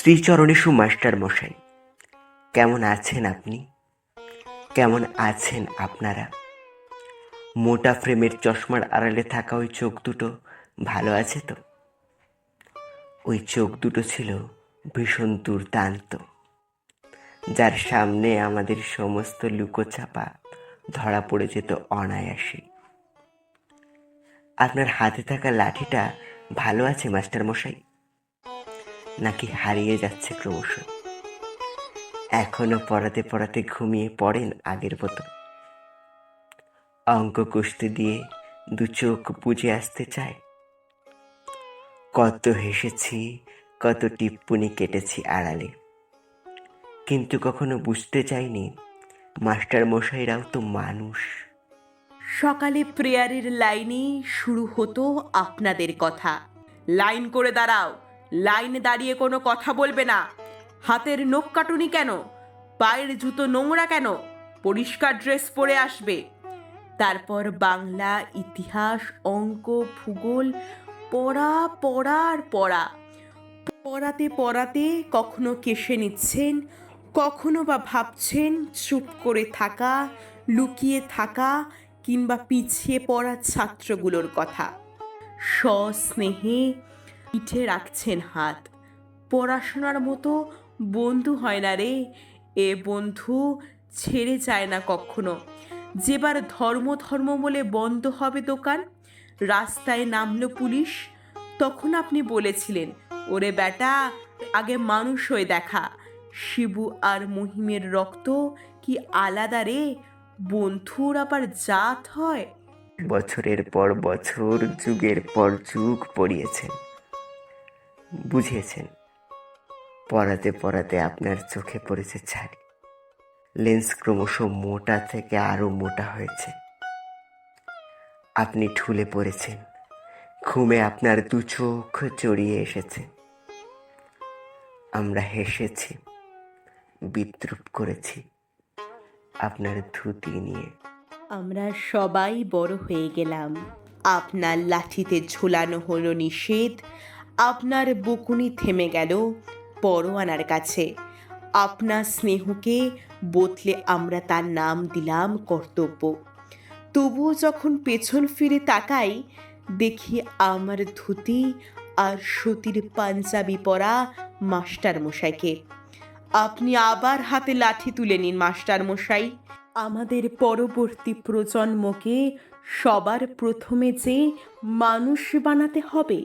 শ্রীচরণে সুমাস্টার মশাই, কেমন আছেন আপনি? কেমন আছেন আপনারা? মোটা ফ্রেমের চশমার আড়ালে থাকা ওই চোখ দুটো ভালো আছে তো? ওই চোখ দুটো ছিল ভীষণ দুর্দান্ত, যার সামনে আমাদের সমস্ত লুকোচাপা ধরা পড়ে যেত অনায়াসে। আপনার হাতে থাকা লাঠিটা ভালো আছে মাস্টার মশাই, নাকি হারিয়ে যাচ্ছে ক্রমশ? এখনো পড়াতে পড়াতে ঘুমিয়ে পড়েন আগের মতো? অঙ্ক কষতে দিয়ে দু চোখ বুজে আসতে চায়? কত হেসেছি, কত টিপ্পনি কেটেছি আড়ালে, কিন্তু কখনো বুঝতে চাইনি মাস্টার মশাইরাও তো মানুষ। সকালে প্রেয়ারের লাইনে শুরু হতো আপনাদের কথা। লাইন করে দাঁড়াও, লাইনে দাঁড়িয়ে কোনো কথা বলবে না, হাতের নখ কাটুনি কেন, পায়ের জুতো নোংরা কেন, পরিষ্কার ড্রেস পরে আসবে। তারপর বাংলা, ইতিহাস, অঙ্ক, ভূগোল, পড়া পড়া আর পড়া। পড়াতে পড়াতে কখনো কেশে নিচ্ছেন, কখনো বা ভাবছেন চুপ করে থাকা, লুকিয়ে থাকা কিংবা পিছিয়ে পড়া ছাত্রগুলোর কথা। সস্নেহে পিঠে রাখছেন হাত। পড়াশোনার মতো বন্ধু হয় না রে, এ বন্ধু ছেড়ে যায় না কখনো। যেবার ধর্ম ধর্ম বলে বন্ধ হবে দোকান, রাস্তায় নামলো পুলিশ, তখন আপনি বলেছিলেন, ওরে বেটা, আগে মানুষ হয়ে দেখা। শিবু আর মহিমের রক্ত কি আলাদা রে, বন্ধুর আবার জাত হয়। বছরের পর বছর, যুগের পর যুগ পড়িয়েছেন, বুঝিয়েছেন। পড়াতে পড়াতে আপনার চোখে পড়েছে ছানি, লেন্স ক্রমশ মোটা থেকে আরো মোটা হয়েছে। আপনি ঠুলে পড়েছেন, ঘুমে আপনার দু চোখ জড়িয়ে এসেছে। আমরা হেসেছি, বিদ্রুপ করেছি আপনার ধুতি নিয়ে। আমরা সবাই বড় হয়ে গেলাম। আপনার লাঠিতে ঝোলানো হলো নিষেধ, আপনার বকুনি থেমে গেল পরোয়ানার কাছে। আপনার স্নেহকে বদলে আমরা তার নাম দিলাম কর্তব্য। তবুও যখন পেছন ফিরে তাকাই, দেখি আমার ধুতি আর সুতির পাঞ্জাবি পরা মাস্টার মশাইকে। আপনি আবার হাতে লাঠি তুলে নিন মাস্টার মশাই। আমাদের পরবর্তী প্রজন্মকে সবার প্রথমে যে মানুষ বানাতে হবে,